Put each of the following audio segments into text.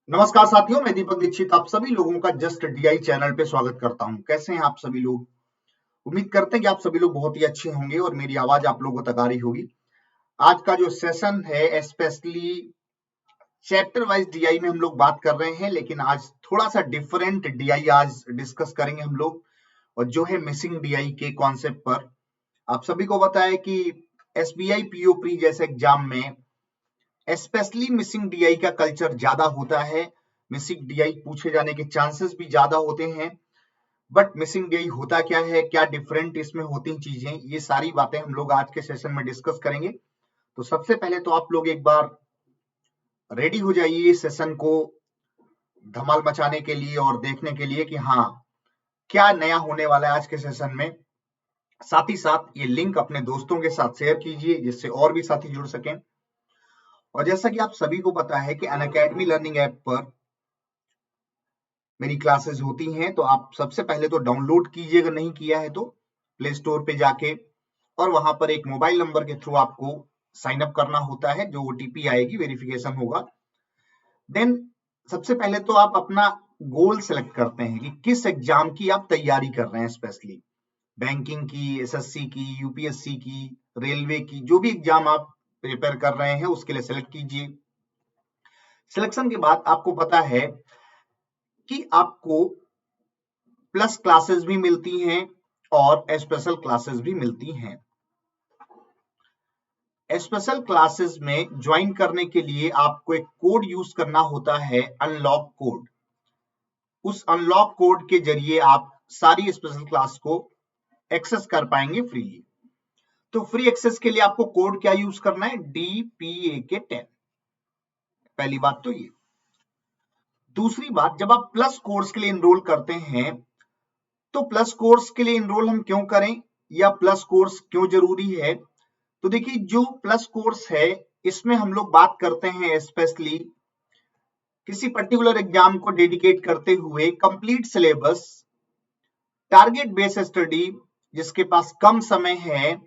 नमस्कार साथियों, मैं दीपक दीक्षित आप सभी लोगों का जस्ट डीआई चैनल पे स्वागत करता हूं। कैसे हैं आप सभी लोग? उम्मीद करते हैं कि आप सभी लोग बहुत ही अच्छे होंगे और मेरी आवाज आप लोगों तक आ रही होगी। आज का जो सेशन है स्पेशली चैप्टर वाइज डीआई में हम लोग बात कर रहे हैं, लेकिन आज थोड़ा सा डिफरेंट डीआई आज डिस्कस करेंगे हम लोग, और जो है मिसिंग डीआई के कॉन्सेप्ट पर। आप सभी को पता है कि एसबीआई पीओ प्री जैसे एग्जाम में स्पेशली मिसिंग डीआई का कल्चर ज्यादा होता है। मिसिंग डीआई पूछे जाने के चांसेस भी ज्यादा होते हैं। बट मिसिंग डीआई होता क्या है, क्या डिफरेंट इसमें होती चीजें, ये सारी बातें हम लोग आज के सेशन में डिस्कस करेंगे। तो सबसे पहले तो आप लोग एक बार रेडी हो जाइए इस सेशन को धमाल मचाने के लिए और देखने के लिए कि हाँ, क्या नया होने वाला है आज के सेशन में। साथ ही साथ ये लिंक अपने दोस्तों के साथ शेयर कीजिए जिससे और भी साथी जुड़ सकें। और जैसा कि आप सभी को पता है कि अनअकैडमी लर्निंग ऐप पर मेरी क्लासेस होती हैं, तो आप सबसे पहले तो डाउनलोड कीजिए अगर नहीं किया है तो प्ले स्टोर पे जाके, और वहां पर एक मोबाइल नंबर के थ्रू आपको साइन अप करना होता है। जो ओटीपी आएगी, वेरिफिकेशन होगा। देन सबसे पहले तो आप अपना गोल सेलेक्ट करते हैं कि किस एग्जाम की आप तैयारी कर रहे हैं। स्पेशली बैंकिंग की, एसएससी की, यूपीएससी की, रेलवे की, जो भी एग्जाम आप प्रिपेयर कर रहे हैं उसके लिए सेलेक्ट कीजिए। सिलेक्शन के बाद आपको पता है कि आपको प्लस क्लासेस भी मिलती हैं और स्पेशल क्लासेस भी मिलती हैं। स्पेशल क्लासेस में ज्वाइन करने के लिए आपको एक कोड यूज करना होता है, अनलॉक कोड। उस अनलॉक कोड के जरिए आप सारी स्पेशल क्लास को एक्सेस कर पाएंगे फ्रीली। तो फ्री एक्सेस के लिए आपको कोड क्या यूज करना है? DPAK10। पहली बात तो ये। दूसरी बात, जब आप प्लस कोर्स के लिए इनरोल करते हैं, तो प्लस कोर्स के लिए इनरोल हम क्यों करें या प्लस कोर्स क्यों जरूरी है? तो देखिए, जो प्लस कोर्स है इसमें हम लोग बात करते हैं स्पेशली किसी पर्टिकुलर एग्जाम को डेडिकेट करते हुए complete syllabus, target based study, जिसके पास कम समय है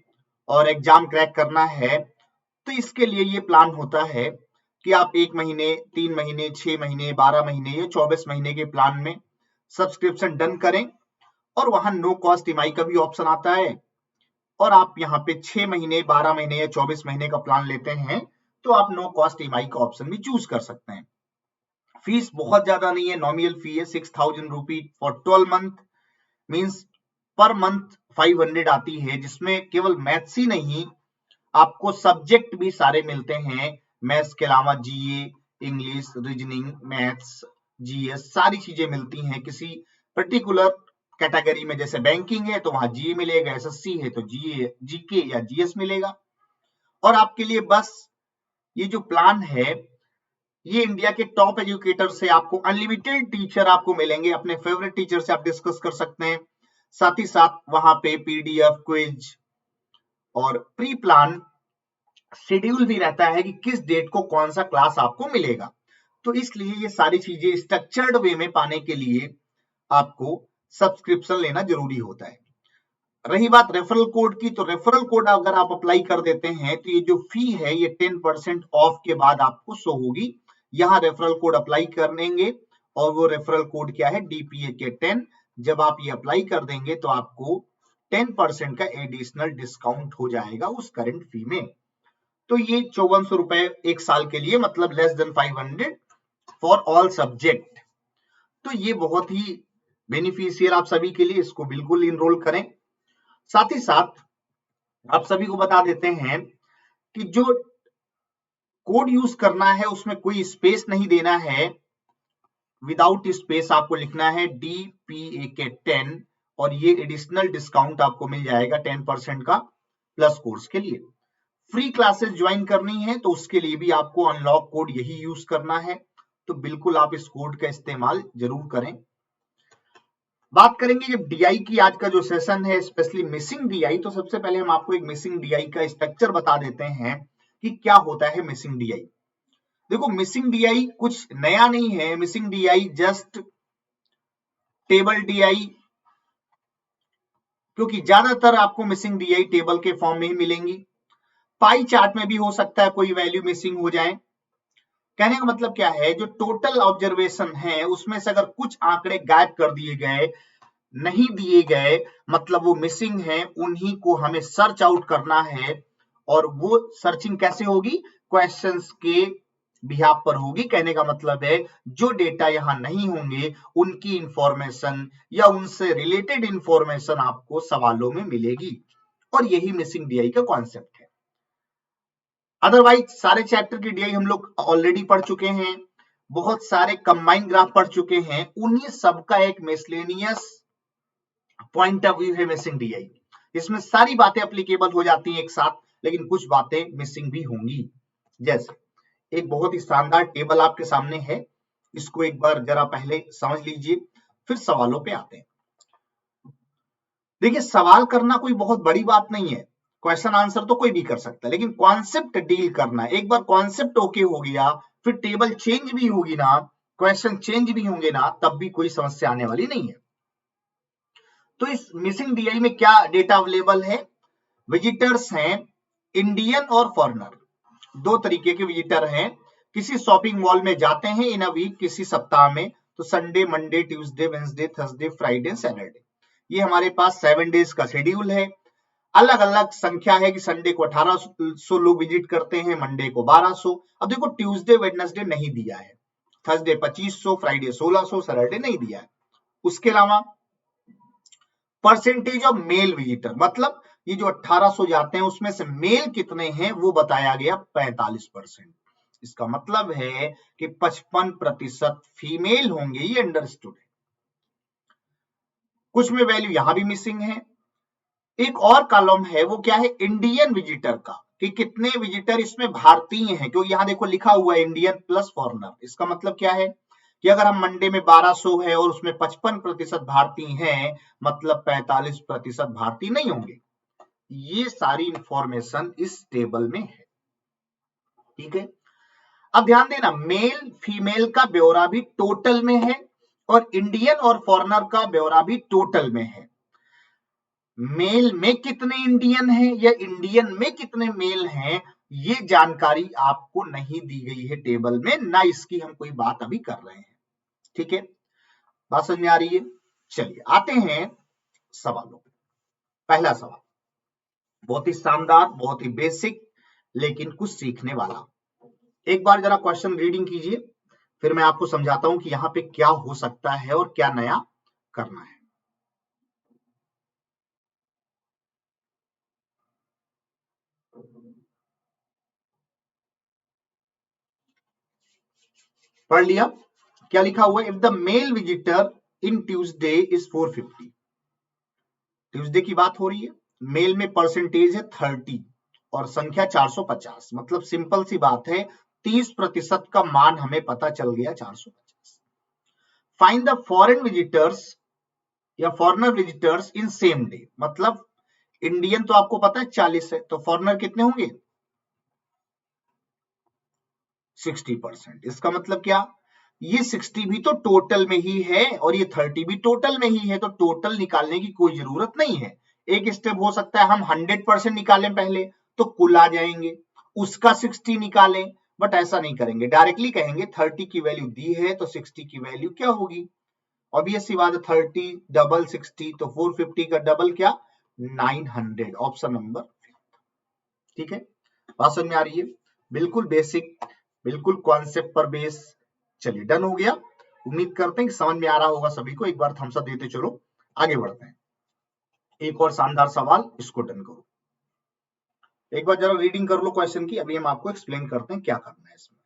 और एग्जाम क्रैक करना है। तो इसके लिए ये प्लान होता है कि आप 1 महीने, 3 महीने, 6 महीने, 12 महीने या 24 महीने के प्लान में सब्सक्रिप्शन डन करें। और वहां नो कॉस्ट ईएमआई का भी ऑप्शन आता है, और आप यहाँ पे 6 महीने, 12 महीने या 24 महीने का प्लान लेते हैं तो आप नो कॉस्ट ईएमआई का ऑप्शन भी चूज कर सकते हैं। फीस बहुत ज्यादा नहीं है, नॉमिनल फी है 6,000 rupee for 12 month, means per month 500 आती है, जिसमें केवल मैथ्स ही नहीं, आपको सब्जेक्ट भी सारे मिलते हैं। मैथ्स के अलावा जीए, इंग्लिश, रीजनिंग, मैथ्स, जीएस, सारी चीजें मिलती हैं। किसी पर्टिकुलर कैटेगरी में जैसे बैंकिंग है तो वहां जीए मिलेगा, एसएससी है तो जीए, जीके या जीएस मिलेगा। और आपके लिए बस ये जो प्लान है, ये इंडिया के टॉप एजुकेटर से आपको अनलिमिटेड टीचर आपको मिलेंगे, अपने फेवरेट टीचर से आप डिस्कस कर सकते हैं। साथ ही साथ वहां पे पीडीएफ, क्विज और प्री प्लान शेड्यूल भी रहता है कि किस डेट को कौन सा क्लास आपको मिलेगा। तो इसलिए ये सारी चीजें स्ट्रक्चर्ड वे में पाने के लिए आपको सब्सक्रिप्शन लेना जरूरी होता है। रही बात रेफरल कोड की, तो रेफरल कोड अगर आप अप्लाई कर देते हैं तो ये जो फी है ये 10% ऑफ के बाद आपको शो होगी। यहाँ रेफरल कोड अप्लाई करेंगे और वो रेफरल कोड क्या है? DPAK10। जब आप ये अप्लाई कर देंगे तो आपको 10% का एडिशनल डिस्काउंट हो जाएगा उस करंट फी में। तो ये 5400 रुपए एक साल के लिए, मतलब less than 500 for all subject. तो ये बहुत ही बेनिफिशियल आप सभी के लिए, इसको बिल्कुल इनरोल करें। साथ ही साथ आप सभी को बता देते हैं कि जो कोड यूज करना है उसमें कोई स्पेस नहीं देना है, विदाउट स्पेस आपको लिखना है DPAK10, और ये एडिशनल डिस्काउंट आपको मिल जाएगा 10% का प्लस कोर्स के लिए। फ्री क्लासेस ज्वाइन करनी है तो उसके लिए भी आपको अनलॉक कोड यही यूज करना है, तो बिल्कुल आप इस कोड का इस्तेमाल जरूर करें। बात करेंगे जब डीआई की, आज का जो सेशन है स्पेशली मिसिंग डीआई, तो सबसे पहले हम आपको एक मिसिंग डीआई का स्ट्रक्चर बता देते हैं कि क्या होता है मिसिंग डीआई। देखो, मिसिंग डीआई कुछ नया नहीं है। Missing DI just table DI, क्योंकि ज्यादातर आपको मिसिंग डीआई टेबल के फॉर्म में ही मिलेंगी। पाई चार्ट में भी हो सकता है कोई वैल्यू मिसिंग हो जाए। कहने का मतलब क्या है, जो टोटल ऑब्जर्वेशन है उसमें से अगर कुछ आंकड़े गायब कर दिए गए, नहीं दिए गए, मतलब वो मिसिंग है, उन्हीं को हमें सर्च आउट करना है। और वो सर्चिंग कैसे होगी, क्वेश्चंस के बिहाफ पर होगी। कहने का मतलब है जो डेटा यहां नहीं होंगे उनकी इंफॉर्मेशन या उनसे रिलेटेड इंफॉर्मेशन आपको सवालों में मिलेगी, और यही मिसिंग डीआई का कॉन्सेप्ट है। अदरवाइज सारे चैप्टर की डीआई हम लोग ऑलरेडी पढ़ चुके हैं, बहुत सारे कंबाइंड ग्राफ पढ़ चुके हैं, उन्हीं सबका एक मिसलेनियस पॉइंट ऑफ व्यू है मिसिंग डीआई। इसमें सारी बातें एप्लीकेबल हो जाती हैं एक साथ, लेकिन कुछ बातें मिसिंग भी होंगी। जैसे एक बहुत ही शानदार टेबल आपके सामने है, इसको एक बार जरा पहले समझ लीजिए, फिर सवालों पे आते हैं। देखिए, सवाल करना कोई बहुत बड़ी बात नहीं है, क्वेश्चन आंसर तो कोई भी कर सकता है, लेकिन कॉन्सेप्ट डील करना, एक बार कॉन्सेप्ट ओके हो गया, फिर टेबल चेंज भी होगी ना, क्वेश्चन चेंज भी होंगे ना, तब भी कोई समस्या आने वाली नहीं है। तो इस मिसिंग डीआई में क्या डेटा अवेलेबल है, विजिटर्स हैं इंडियन और फॉरेनर, दो तरीके के विजिटर हैं। किसी शॉपिंग मॉल में जाते हैं इन अ वीक, किसी सप्ताह में, तो Sunday, Monday, Tuesday, Wednesday, Thursday, Friday, Saturday, ये हमारे पास 7 डेज का शेड्यूल है। अलग अलग संख्या है कि संडे को 1800 लोग विजिट करते हैं, मंडे को 1200। अब देखो ट्यूसडे वेडनेसडे नहीं दिया है, थर्सडे 2500, फ्राइडे 1600, सैटरडे नहीं दिया है। उसके अलावा परसेंटेज ऑफ मेल विजिटर, मतलब ये जो 1800 जाते हैं उसमें से मेल कितने हैं वो बताया गया 45%। इसका मतलब है कि 55% फीमेल होंगे, ये अंडरस्टूड है। कुछ में वैल्यू यहां भी मिसिंग है। एक और कॉलम है, वो क्या है, इंडियन विजिटर का, कि कितने विजिटर इसमें भारतीय हैं, क्योंकि यहां देखो लिखा हुआ है इंडियन प्लस फॉरेनर। इसका मतलब क्या है कि अगर हम मंडे में 1200 है और उसमें 55% भारतीय हैं, मतलब 45% भारतीय नहीं होंगे। ये सारी इंफॉर्मेशन इस टेबल में है, ठीक है। अब ध्यान देना, मेल फीमेल का ब्यौरा भी टोटल में है, और इंडियन और फॉरेनर का ब्यौरा भी टोटल में है। मेल में कितने इंडियन हैं या इंडियन में कितने मेल हैं, ये जानकारी आपको नहीं दी गई है टेबल में, ना इसकी हम कोई बात अभी कर रहे हैं, ठीक है। बात समझ में आ रही है। चलिए आते हैं सवालों पे। पहला सवाल बहुत ही शानदार, बहुत ही बेसिक, लेकिन कुछ सीखने वाला। एक बार जरा क्वेश्चन रीडिंग कीजिए, फिर मैं आपको समझाता हूं कि यहां पे क्या हो सकता है और क्या नया करना है। पढ़ लिया, क्या लिखा हुआ है, if the male visitor in Tuesday is 450, Tuesday की बात हो रही है, मेल में परसेंटेज है 30 और संख्या 450, मतलब सिंपल सी बात है, 30% का मान हमें पता चल गया 450। फाइंड द फॉरेन विजिटर्स या फॉरेनर विजिटर्स इन सेम डे, मतलब इंडियन तो आपको पता है 40 है, तो फॉरेनर कितने होंगे, 60%। इसका मतलब क्या, ये 60 भी तो टोटल में ही है और ये 30 भी टोटल में ही है, तो टोटल निकालने की कोई जरूरत नहीं है। एक स्टेप हो सकता है हम 100% निकालें पहले, तो कुल आ जाएंगे, उसका 60 निकालें, बट ऐसा नहीं करेंगे, डायरेक्टली कहेंगे 30 की वैल्यू दी है तो 60 की वैल्यू क्या होगी। ऑब्वियस सी बात है, 30 डबल 60, तो 450 का डबल क्या, 900, ऑप्शन नंबर, ठीक है। बात समझ में आ रही है, बिल्कुल बेसिक, बिल्कुल कॉन्सेप्ट पर बेस। चलिए डन हो गया, उम्मीद करते हैं कि समझ में आ रहा होगा सभी को। एक बार थम्स अप देते चलो, आगे बढ़ते हैं। एक और शानदार सवाल, इसको डन करो। एक बार जरा रीडिंग कर लो क्वेश्चन की, अभी हम आपको एक्सप्लेन करते हैं क्या करना है इसमें।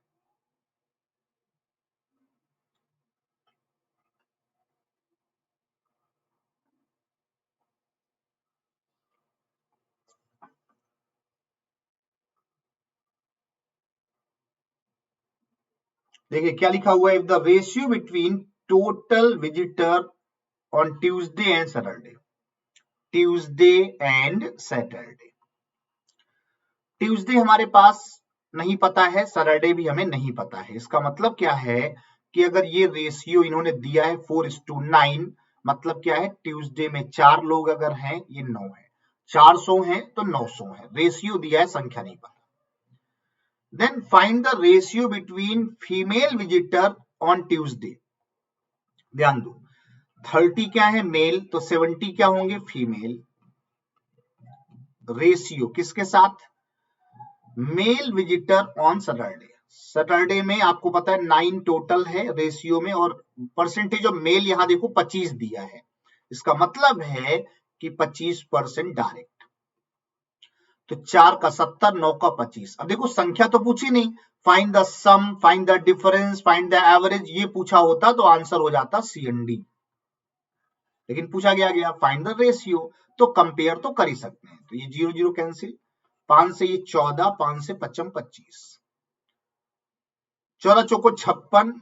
देखिए क्या लिखा हुआ है, if the ratio between total visitor on Tuesday and Saturday, Tuesday and Saturday, Tuesday हमारे पास नहीं पता है, सैटरडे भी हमें नहीं पता है। इसका मतलब क्या है कि अगर ये रेशियो इन्होंने दिया है 4:9, मतलब क्या है, ट्यूसडे में 4 लोग अगर हैं, ये 9 है, 400 हैं तो 900 है, रेशियो दिया है, संख्या नहीं पता। Then find the ratio between female visitor on Tuesday. ध्यान दो, 30 क्या है मेल, तो 70 क्या होंगे फीमेल। रेशियो किसके साथ, male visitor on Saturday. Saturday में आपको पता है 9 टोटल है रेशियो में, और परसेंटेज ऑफ मेल यहां देखो 25 दिया है, इसका मतलब है कि 25% डायरेक्ट। तो 4 का 70, 9 का 25। अब देखो संख्या तो पूछी नहीं, find the sum, find the difference, find the average, ये पूछा होता तो आंसर हो जाता CND, लेकिन पूछा गया फाइंड द रेशियो, तो कंपेयर तो कर ही सकते हैं। तो ये 0 0 कैंसिल, 5 से ये 14, 5 से 55 25, 14 चौको 56,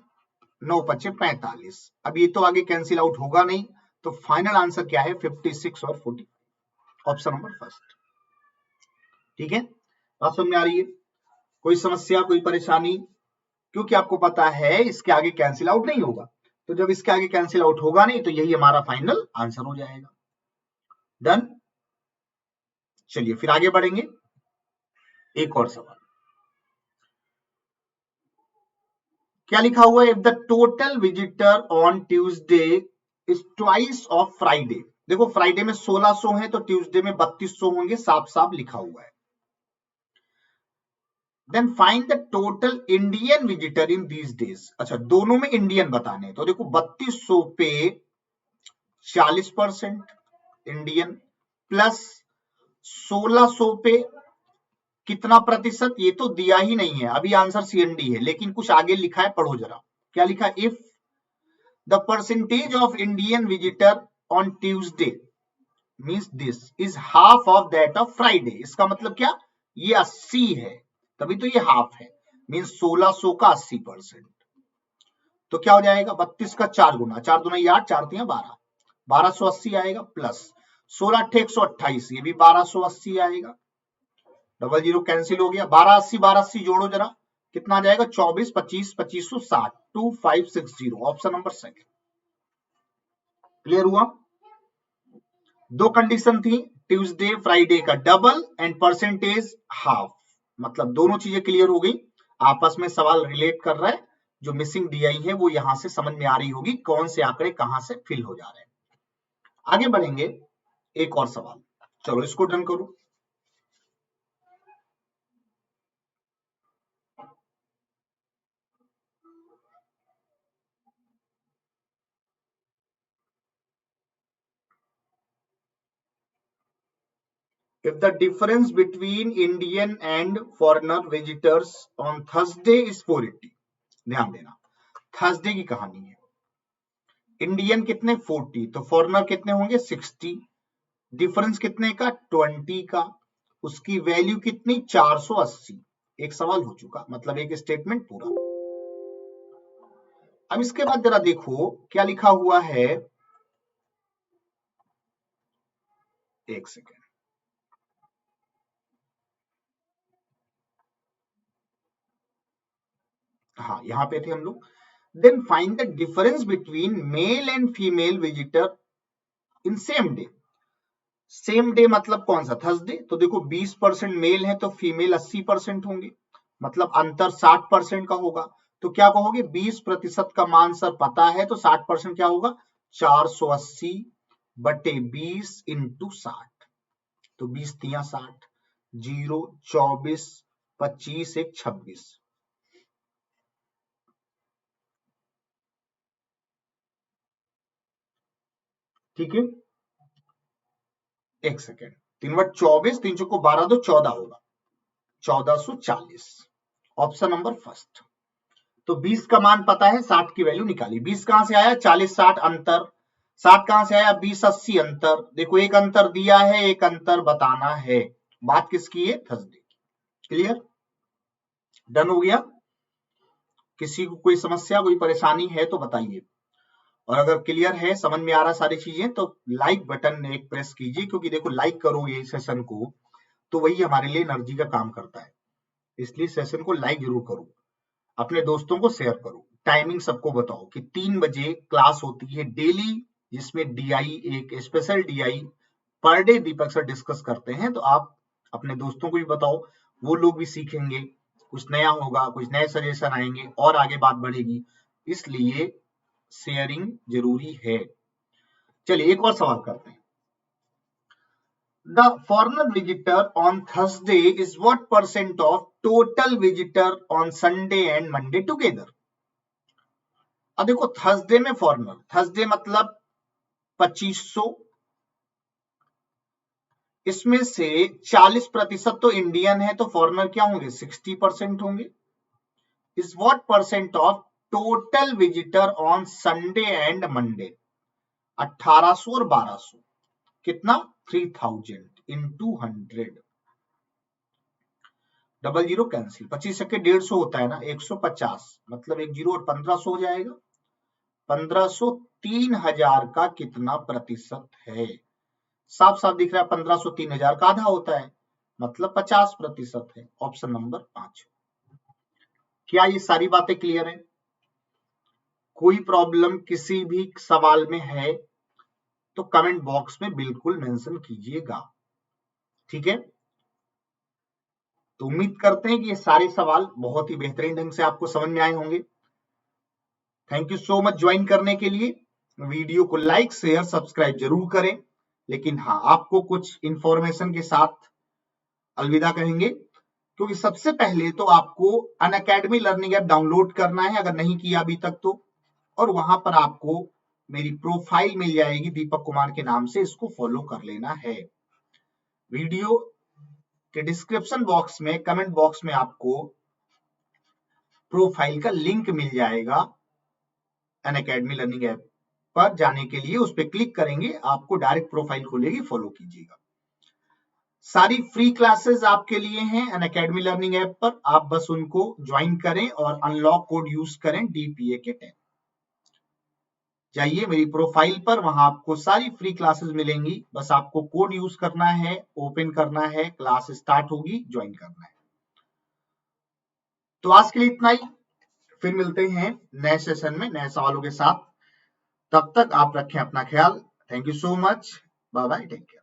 9 पचे 45। अब ये तो आगे कैंसिल आउट होगा नहीं, तो फाइनल आंसर क्या है 56 और 40, ऑप्शन नंबर फर्स्ट। ठीक है, बात समझ में आ रही है, कोई समस्या कोई परेशानी, क्योंकि आपको पता है इसके आगे कैंसिल आउट नहीं होगा, तो जब इसके आगे कैंसिल आउट होगा नहीं तो यही हमारा फाइनल आंसर हो जाएगा। डन, चलिए फिर आगे बढ़ेंगे, एक और सवाल। क्या लिखा हुआ है, if the total visitor on Tuesday is twice of Friday. देखो फ्राइडे में 1600 है, तो ट्यूसडे में 3200 होंगे, साफ साफ लिखा हुआ है। Then find the total Indian visitor in these days. अच्छा, दोनों में इंडियन बताने, तो देखो 3200 पे 40% इंडियन, प्लस 1600 पे कितना प्रतिशत, ये तो दिया ही नहीं है, अभी आंसर CND है, लेकिन कुछ आगे लिखा है, पढ़ो जरा क्या लिखा है, if the percentage of Indian visitor on Tuesday means this is half of that of Friday. इसका मतलब क्या, ये 80 है, तभी तो ये हाफ है, मींस 1600 का 80%। तो क्या हो जाएगा, 32 का 4 गुना, 4 दूना 8, 4 3 12, 1280 आएगा, प्लस 16 8 128, ये भी 1280 आएगा, डबल जीरो कैंसिल हो गया, 1280 जोड़ो जरा, कितना आ जाएगा 24 25 2560, 2560, ऑप्शन नंबर सेकंड। क्लियर हुआ, दो कंडीशन थी, ट्यूसडे फ्राइडे का डबल एंड परसेंटेज हाफ, मतलब दोनों चीजें क्लियर हो गई, आपस में सवाल रिलेट कर रहा है, जो मिसिंग DI है वो यहां से समझ में आ रही होगी, कौन से आंकड़े कहां से फिल हो जा रहे हैं। आगे बढ़ेंगे, एक और सवाल, चलो इसको डन करो। If the difference between Indian and foreigner visitors on Thursday is 480, ध्यान देना, थर्सडे की कहानी है, इंडियन कितने 40, तो फॉरेनर कितने होंगे 60, डिफरेंस कितने का 20 का, उसकी वैल्यू कितनी 480। एक सवाल हो चुका, मतलब एक स्टेटमेंट पूरा। अब इसके बाद जरा देखो क्या लिखा हुआ है, एक सेकेंड, हाँ यहां पे थे हम लोग। Then find the difference between male and female visitor in same day. Same day मतलब कौन सा, थर्सडे, तो देखो 20% मेल है तो फीमेल 80% होंगे, मतलब अंतर 60% का होगा, तो क्या कहोगे 20% का मान सर पता है, तो 60% क्या होगा 480 बटे 20 इंटू 60, तो 20 तिया 60, 0 24 25 1 26, ठीक है, एक सेकेंड, 3 बट 24, 3 चौको 12 दो 14 होगा, 1440, ऑप्शन नंबर फर्स्ट। तो 20 का मान पता है, 60 की वैल्यू निकाली, 20 कहां से आया 40 60 अंतर, 60 कहां से आया 20 80 अंतर, देखो एक अंतर दिया है, एक अंतर बताना है, बात किसकी है थर्सडे की। क्लियर, डन हो गया, किसी को कोई समस्या कोई परेशानी है तो बताइए, और अगर क्लियर है समझ में आ रहा सारी चीजें तो लाइक बटन एक प्रेस कीजिए, क्योंकि देखो लाइक करोगे सेशन को तो वही हमारे लिए एनर्जी का काम करता है, इसलिए सेशन को लाइक जरूर करो, अपने दोस्तों को शेयर करो, टाइमिंग सबको बताओ कि 3 बजे क्लास होती है डेली, जिसमें DI एक स्पेशल DI पर डे दीपक सर डिस्कस करते हैं, तो आप अपने दोस्तों को भी बताओ, वो लोग भी सीखेंगे, कुछ नया होगा, कुछ नए सजेशन आएंगे और आगे बात बढ़ेगी, इसलिए शेयरिंग जरूरी है। चलिए एक और सवाल करते हैं। The foreigner visitor on Thursday is what % of total visitor on Sunday and Monday together? अब देखो थर्सडे में फॉरेनर, थर्सडे मतलब 2500, इसमें से 40% तो इंडियन है, तो फॉरेनर क्या होंगे 60% होंगे। Is what % of total visitor on Sunday and Monday? 1800 और 1200 कितना 3000 into 100, डबल जीरो कैंसिल, 25 से 150 होता है ना, 150 मतलब एक जीरो और 1500 हो जाएगा। 1500 3000 का कितना प्रतिशत है? साफ साफ दिख रहा है 1500 3000 का आधा होता है, मतलब 50% है। Option number 5। क्या ये सारी बातें क्लियर है? कोई प्रॉब्लम किसी भी सवाल में है तो कमेंट बॉक्स में बिल्कुल मेंशन कीजिएगा, ठीक है। तो उम्मीद करते हैं कि ये सारे सवाल बहुत ही बेहतरीन ढंग से आपको समझ में आए होंगे। Thank you so much join करने के लिए। वीडियो को लाइक शेयर सब्सक्राइब जरूर करें, लेकिन हाँ आपको कुछ इंफॉर्मेशन के साथ अलविदा कहेंगे, क्योंकि सबसे पहले तो आपको अनअकैडमी लर्निंग ऐप डाउनलोड करना है अगर नहीं किया अभी तक तो, और वहां पर आपको मेरी प्रोफाइल मिल जाएगी दीपक कुमार के नाम से, इसको फॉलो कर लेना है। वीडियो के डिस्क्रिप्शन बॉक्स में कमेंट बॉक्स में आपको प्रोफाइल का लिंक मिल जाएगा। अनअकैडमी लर्निंग ऐप पर जाने के लिए उस पर क्लिक करेंगे, आपको डायरेक्ट प्रोफाइल खुलेगी, फॉलो कीजिएगा। सारी फ्री क्लासेस आपके लिए हैं अनअकैडमी लर्निंग ऐप पर, आप बस उनको ज्वाइन करें और अनलॉक कोड यूज करें DPA के 10। जाइए मेरी प्रोफाइल पर, वहां आपको सारी फ्री क्लासेस मिलेंगी, बस आपको कोड यूज करना है, ओपन करना है, क्लास स्टार्ट होगी, ज्वाइन करना है। तो आज के लिए इतना ही, फिर मिलते हैं नए सेशन में नए सवालों के साथ। तब तक आप रखें अपना ख्याल। Thank you so much, bye bye, take care.